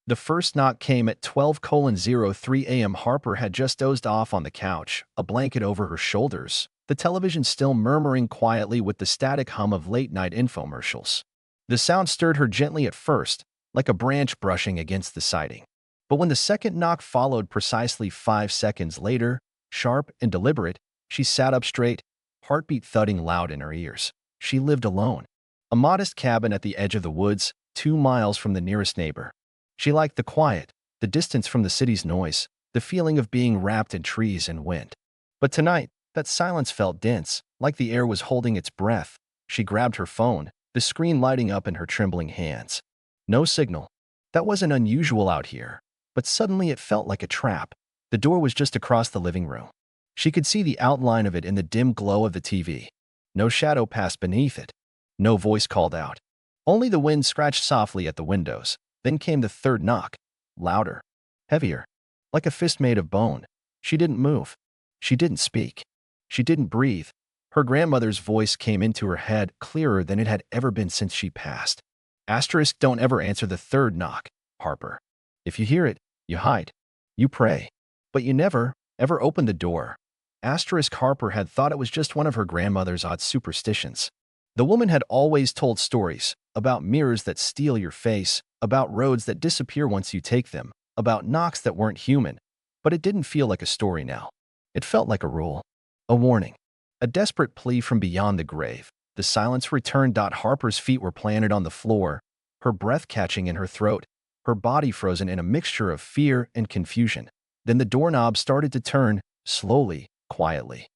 The first knock came at 12:03 a.m. Harper had just dozed off on the couch, a blanket over her shoulders, the television still murmuring quietly with the static hum of late-night infomercials. The sound stirred her gently at first, like a branch brushing against the siding. But when the second knock followed precisely 5 seconds later, sharp and deliberate, she sat up straight, heartbeat thudding loud in her ears. She lived alone. A modest cabin at the edge of the woods, 2 miles from the nearest neighbor. She liked the quiet, the distance from the city's noise, the feeling of being wrapped in trees and wind. But tonight, that silence felt dense, like the air was holding its breath. She grabbed her phone, the screen lighting up in her trembling hands. No signal. That wasn't unusual out here. But suddenly it felt like a trap. The door was just across the living room. She could see the outline of it in the dim glow of the TV. No shadow passed beneath it. No voice called out. Only the wind scratched softly at the windows. Then came the third knock. Louder. Heavier. Like a fist made of bone. She didn't move. She didn't speak. She didn't breathe. Her grandmother's voice came into her head clearer than it had ever been since she passed. Asterisk, don't ever answer the third knock, Harper. If you hear it, you hide. You pray. But you never, ever open the door. Asterisk, Harper had thought it was just one of her grandmother's odd superstitions. The woman had always told stories about mirrors that steal your face, about roads that disappear once you take them, about knocks that weren't human. But it didn't feel like a story now. It felt like a rule, a warning, a desperate plea from beyond the grave. The silence returned. Harper's feet were planted on the floor, her breath catching in her throat, her body frozen in a mixture of fear and confusion. Then the doorknob started to turn, slowly, quietly,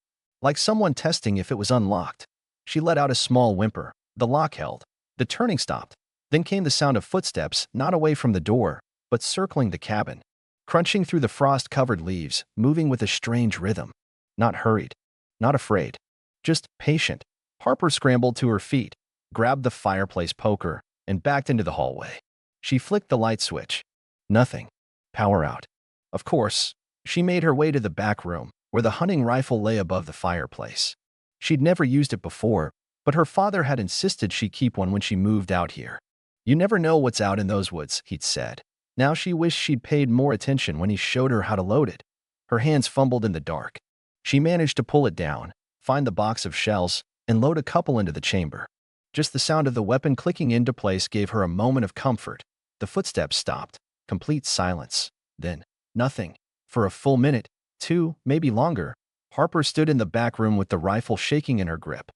like someone testing if it was unlocked. She let out a small whimper. The lock held. The turning stopped. Then came the sound of footsteps, not away from the door, but circling the cabin, crunching through the frost-covered leaves, moving with a strange rhythm. Not hurried, not afraid, just patient. Harper scrambled to her feet, grabbed the fireplace poker, and backed into the hallway. She flicked the light switch. Nothing. Power out. Of course, she made her way to the back room, where the hunting rifle lay above the fireplace. She'd never used it before, but her father had insisted she keep one when she moved out here. You never know what's out in those woods, he'd said. Now she wished she'd paid more attention when he showed her how to load it. Her hands fumbled in the dark. She managed to pull it down, find the box of shells, and load a couple into the chamber. Just the sound of the weapon clicking into place gave her a moment of comfort. The footsteps stopped. Complete silence. Then, nothing. For a full minute, two, maybe longer, Harper stood in the back room with the rifle shaking in her grip,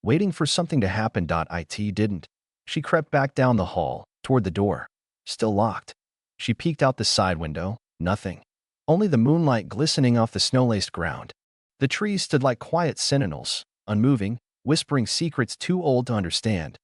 waiting for something to happen. It didn't. She crept back down the hall, toward the door. Still locked. She peeked out the side window. Nothing. Only the moonlight glistening off the snow-laced ground. The trees stood like quiet sentinels, unmoving, whispering secrets too old to understand.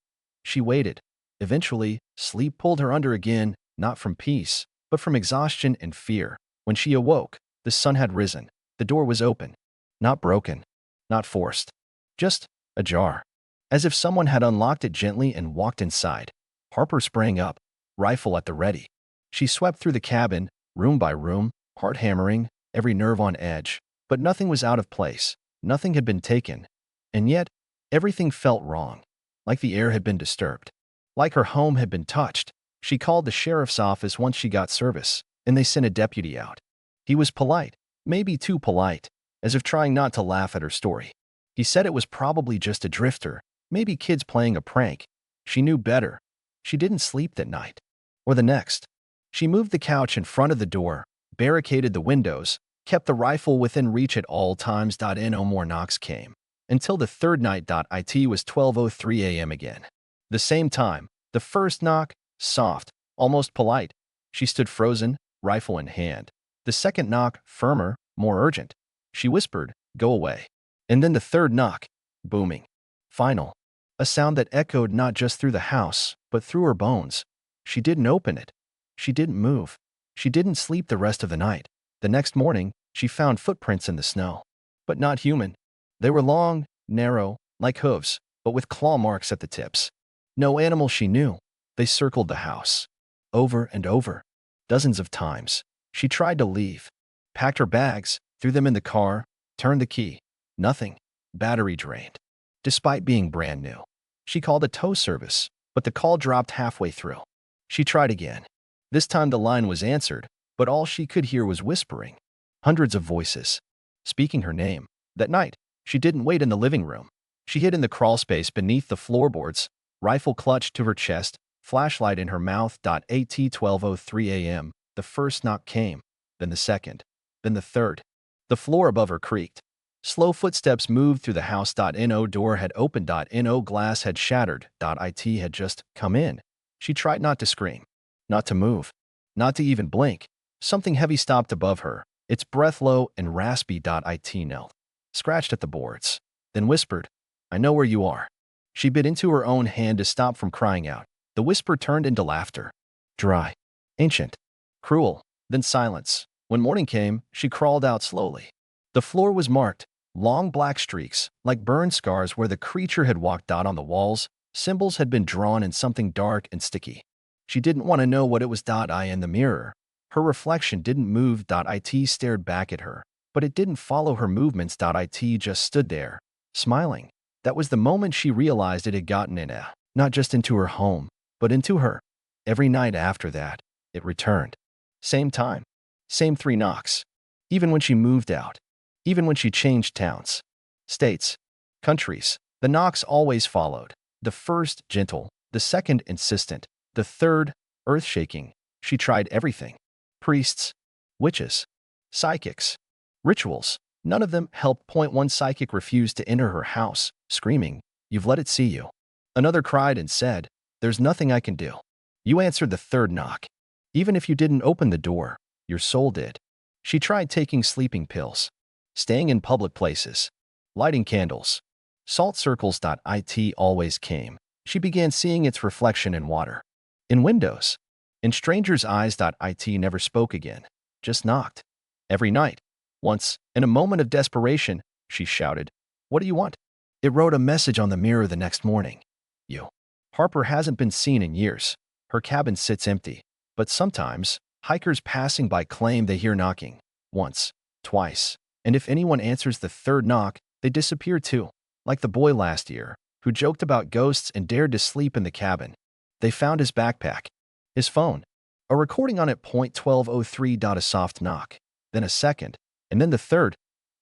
She waited. Eventually, sleep pulled her under again, not from peace, but from exhaustion and fear. When she awoke, the sun had risen. The door was open. Not broken. Not forced. Just ajar. As if someone had unlocked it gently and walked inside. Harper sprang up, rifle at the ready. She swept through the cabin, room by room, heart hammering, every nerve on edge. But nothing was out of place. Nothing had been taken. And yet, everything felt wrong. Like the air had been disturbed. Like her home had been touched. She called the sheriff's office once she got service, and they sent a deputy out. He was polite, maybe too polite, as if trying not to laugh at her story. He said it was probably just a drifter, maybe kids playing a prank. She knew better. She didn't sleep that night. Or the next. She moved the couch in front of the door, barricaded the windows, kept the rifle within reach at all times. No more knocks came. Until the third night. It was 12:03 a.m. again. The same time, the first knock, soft, almost polite. She stood frozen, rifle in hand. The second knock, firmer, more urgent. She whispered, "Go away." And then the third knock, booming. Final. A sound that echoed not just through the house, but through her bones. She didn't open it. She didn't move. She didn't sleep the rest of the night. The next morning, she found footprints in the snow. But not human. They were long, narrow, like hooves, but with claw marks at the tips. No animal she knew. They circled the house. Over and over. Dozens of times. She tried to leave. Packed her bags, threw them in the car, turned the key. Nothing. Battery drained. Despite being brand new. She called a tow service, but the call dropped halfway through. She tried again. This time the line was answered, but all she could hear was whispering. Hundreds of voices, speaking her name. That night, she didn't wait in the living room. She hid in the crawlspace beneath the floorboards, rifle clutched to her chest, flashlight in her mouth. At 12:03 a.m., the first knock came, then the second, then the third. The floor above her creaked. Slow footsteps moved through the house. No door had opened. No glass had shattered. It had just come in. She tried not to scream, not to move, not to even blink. Something heavy stopped above her, its breath low and raspy. It knelt, scratched at the boards, then whispered, "I know where you are." She bit into her own hand to stop from crying out. The whisper turned into laughter. Dry, ancient, cruel, then silence. When morning came, she crawled out slowly. The floor was marked, long black streaks, like burn scars where the creature had walked. On the walls, symbols had been drawn in something dark and sticky. She didn't want to know what it was. In the mirror, her reflection didn't move. It stared back at her, but it didn't follow her movements. It just stood there, smiling. That was the moment she realized it had gotten in, not just into her home, but into her. Every night after that, it returned. Same time, same 3 knocks. Even when she moved out, even when she changed towns, states, countries, the knocks always followed. The first gentle, the second insistent, the third earth-shaking. She tried everything. Priests, witches, psychics, rituals. None of them helped. One psychic refused to enter her house, screaming, "You've let it see you." Another cried and said, "There's nothing I can do." You answered the third knock. Even if you didn't open the door, your soul did. She tried taking sleeping pills, staying in public places, lighting candles. Salt circles. It always came. She began seeing its reflection in water, in windows, in strangers' eyes. It never spoke again, just knocked. Every night. Once, in a moment of desperation, she shouted, "What do you want?" It wrote a message on the mirror the next morning. You. Harper hasn't been seen in years. Her cabin sits empty. But sometimes, hikers passing by claim they hear knocking. Once, twice. And if anyone answers the third knock, they disappear too. Like the boy last year, who joked about ghosts and dared to sleep in the cabin. They found his backpack, his phone, a recording on it. 12:03. A soft knock, then a second, and then the third,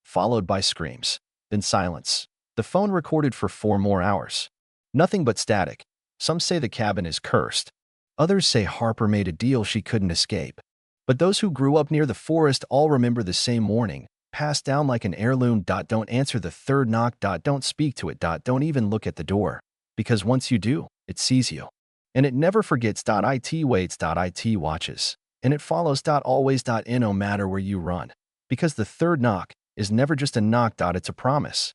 followed by screams, then silence. The phone recorded for 4 more hours. Nothing but static. Some say the cabin is cursed. Others say Harper made a deal she couldn't escape. But those who grew up near the forest all remember the same warning, passed down like an heirloom. Don't answer the third knock. Don't speak to it. Don't even look at the door. Because once you do, it sees you. And it never forgets. It waits. It watches. And it follows. Always. No matter where you run. Because the third knock is never just a knock. It's a promise.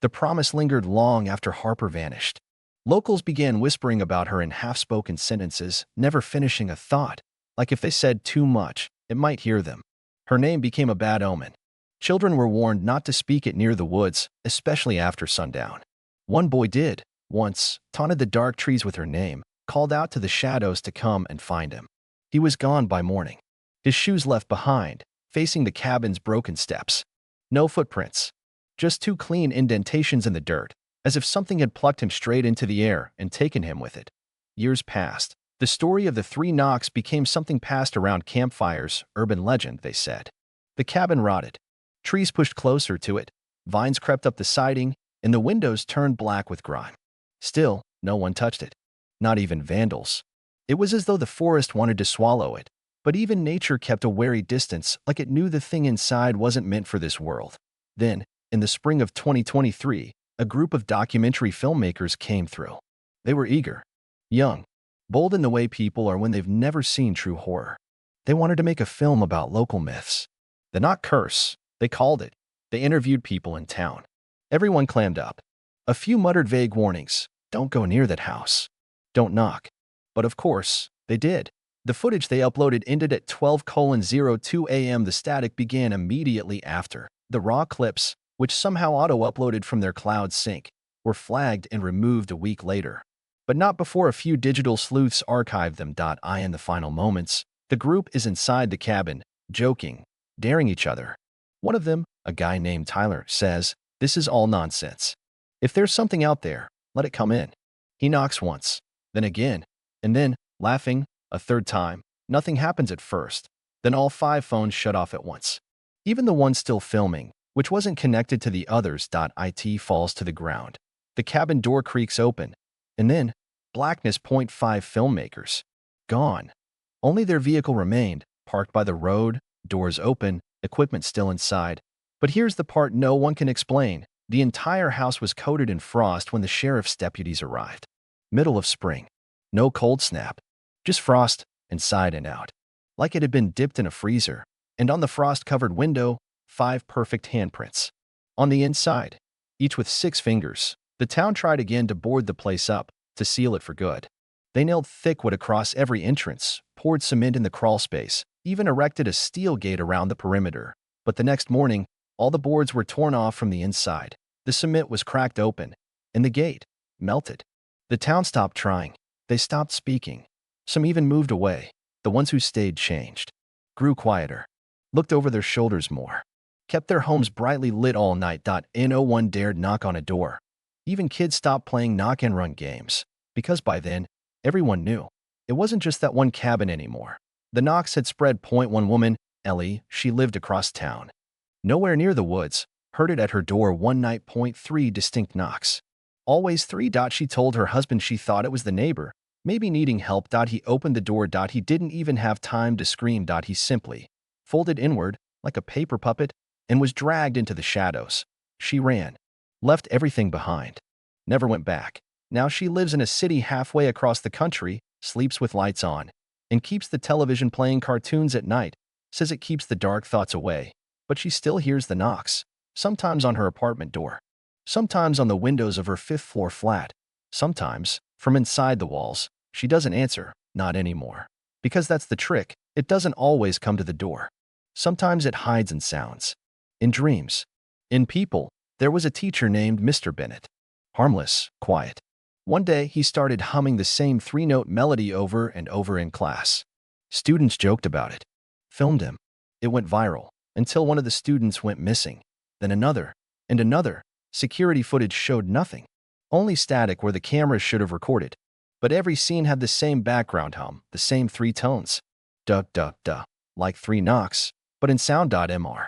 The promise lingered long after Harper vanished. Locals began whispering about her in half-spoken sentences, never finishing a thought. Like if they said too much, it might hear them. Her name became a bad omen. Children were warned not to speak it near the woods, especially after sundown. One boy did, once, taunted the dark trees with her name, called out to the shadows to come and find him. He was gone by morning. His shoes left behind, facing the cabin's broken steps. No footprints. Just 2 clean indentations in the dirt, as if something had plucked him straight into the air and taken him with it. Years passed. The story of the 3 knocks became something passed around campfires, urban legend, they said. The cabin rotted. Trees pushed closer to it, vines crept up the siding, and the windows turned black with grime. Still, no one touched it. Not even vandals. It was as though the forest wanted to swallow it, but even nature kept a wary distance, like it knew the thing inside wasn't meant for this world. Then, in the spring of 2023, a group of documentary filmmakers came through. They were eager, young, bold in the way people are when they've never seen true horror. They wanted to make a film about local myths. The Knock Curse, they called it. They interviewed people in town. Everyone clammed up. A few muttered vague warnings. Don't go near that house. Don't knock. But of course, they did. The footage they uploaded ended at 12:02 a.m. The static began immediately after. The raw clips, which somehow auto-uploaded from their cloud sync, were flagged and removed a week later. But not before a few digital sleuths archived them. In the final moments, the group is inside the cabin, joking, daring each other. One of them, a guy named Tyler, says, "This is all nonsense. If there's something out there, let it come in." He knocks once, then again, and then, laughing, a third time. Nothing happens at first. Then all 5 phones shut off at once. Even the one still filming, which wasn't connected to the others. It falls to the ground. The cabin door creaks open. And then, blackness. 5 filmmakers. Gone. Only their vehicle remained, parked by the road, doors open, equipment still inside. But here's the part no one can explain. The entire house was coated in frost when the sheriff's deputies arrived. Middle of spring. No cold snap. Just frost, inside and out. Like it had been dipped in a freezer. And on the frost-covered window, 5 perfect handprints. On the inside, each with 6 fingers. The town tried again to board the place up, to seal it for good. They nailed thick wood across every entrance, poured cement in the crawl space, even erected a steel gate around the perimeter. But the next morning, all the boards were torn off from the inside. The cement was cracked open, and the gate melted. The town stopped trying. They stopped speaking. Some even moved away. The ones who stayed changed. Grew quieter. Looked over their shoulders more. Kept their homes brightly lit all night. No one dared knock on a door. Even kids stopped playing knock-and-run games. Because by then, everyone knew. It wasn't just that one cabin anymore. The knocks had spread. One woman, Ellie, she lived across town. Nowhere near the woods. Heard it at her door one night. 3 distinct knocks. Always 3. She told her husband she thought it was the neighbor, maybe needing help. He opened the door. He didn't even have time to scream. He simply folded inward, like a paper puppet, and was dragged into the shadows. She ran. Left everything behind. Never went back. Now she lives in a city halfway across the country, sleeps with lights on, and keeps the television playing cartoons at night. Says it keeps the dark thoughts away. But she still hears the knocks. Sometimes on her apartment door. Sometimes on the windows of her 5th-floor flat. Sometimes, from inside the walls. She doesn't answer, not anymore. Because that's the trick, it doesn't always come to the door. Sometimes it hides in sounds. In dreams. In people. There was a teacher named Mr. Bennett. Harmless, quiet. One day, he started humming the same 3-note melody over and over in class. Students joked about it. Filmed him. It went viral, until one of the students went missing. Then another, and another. Security footage showed nothing. Only static where the cameras should have recorded. But every scene had the same background hum, the same 3 tones. Duh, duh, duh. Like 3 knocks, but in sound.mr.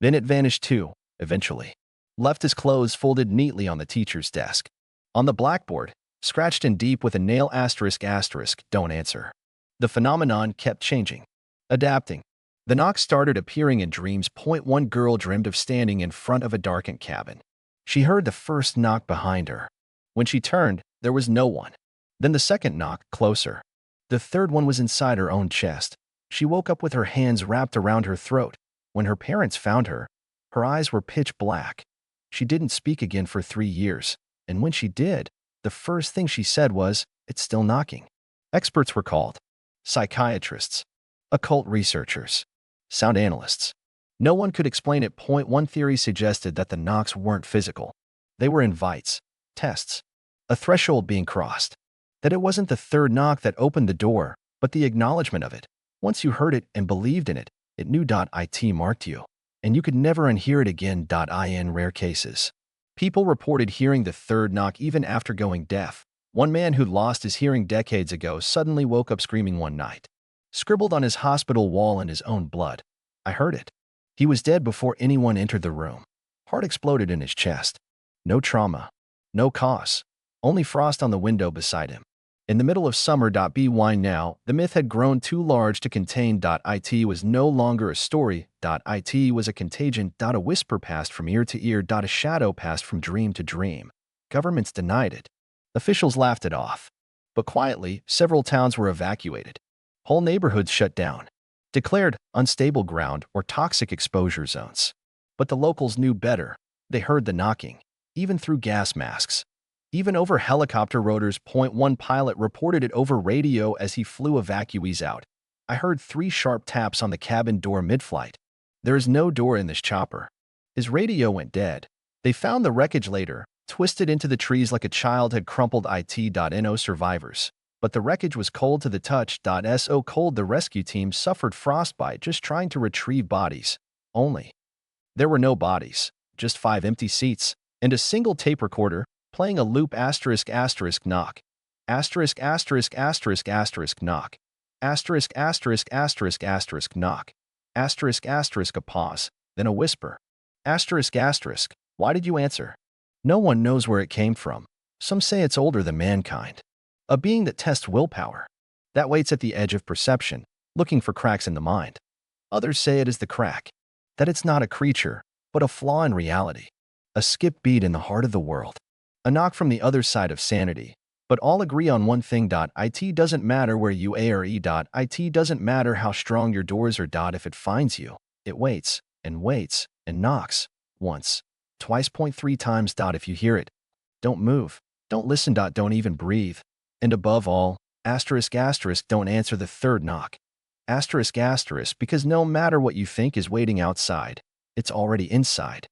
Then it vanished too, eventually. Left his clothes folded neatly on the teacher's desk. On the blackboard, scratched in deep with a nail ***, don't answer. The phenomenon kept changing. Adapting. The knocks started appearing in dreams. One girl dreamed of standing in front of a darkened cabin. She heard the first knock behind her. When she turned, there was no one. Then the second knock, closer. The third one was inside her own chest. She woke up with her hands wrapped around her throat. When her parents found her, her eyes were pitch black. She didn't speak again for 3 years, and when she did, the first thing she said was, "It's still knocking." Experts were called. Psychiatrists. Occult researchers. Sound analysts. No one could explain it. One theory suggested that the knocks weren't physical. They were invites, tests, a threshold being crossed. That it wasn't the third knock that opened the door, but the acknowledgement of it. Once you heard it and believed in it, it knew it marked you, and you could never unhear it again. In rare cases, people reported hearing the third knock even after going deaf. One man who lost his hearing decades ago suddenly woke up screaming one night. Scribbled on his hospital wall in his own blood, "I heard it." He was dead before anyone entered the room. Heart exploded in his chest. No trauma. No cause. Only frost on the window beside him. In the middle of summer. By now, the myth had grown too large to contain. It was no longer a story. It was a contagion. A whisper passed from ear to ear. A shadow passed from dream to dream. Governments denied it. Officials laughed it off. But quietly, several towns were evacuated. Whole neighborhoods shut down. Declared unstable ground or toxic exposure zones. But the locals knew better. They heard the knocking, even through gas masks. Even over helicopter rotors. One pilot reported it over radio as he flew evacuees out. "I heard 3 sharp taps on the cabin door mid-flight. There is no door in this chopper." His radio went dead. They found the wreckage later, twisted into the trees like a child had crumpled. No survivors. But the wreckage was cold to the touch. So cold the rescue team suffered frostbite just trying to retrieve bodies. Only. There were no bodies, just 5 empty seats, and a single tape recorder, playing a loop ***knock. ***knock. Asterisk asterisk asterisk asterisk knock. Asterisk asterisk a pause, then a whisper. Asterisk asterisk, why did you answer? No one knows where it came from. Some say it's older than mankind. A being that tests willpower. That waits at the edge of perception, looking for cracks in the mind. Others say it is the crack. That it's not a creature, but a flaw in reality. A skip beat in the heart of the world. A knock from the other side of sanity. But all agree on one thing. It doesn't matter where you are. It doesn't matter how strong your doors are. If it finds you, it waits and knocks. Once, twice, 3 times. If you hear it, don't move, don't listen. Don't even breathe. And above all, asterisk asterisk, don't answer the third knock. Asterisk asterisk, because no matter what you think is waiting outside, it's already inside.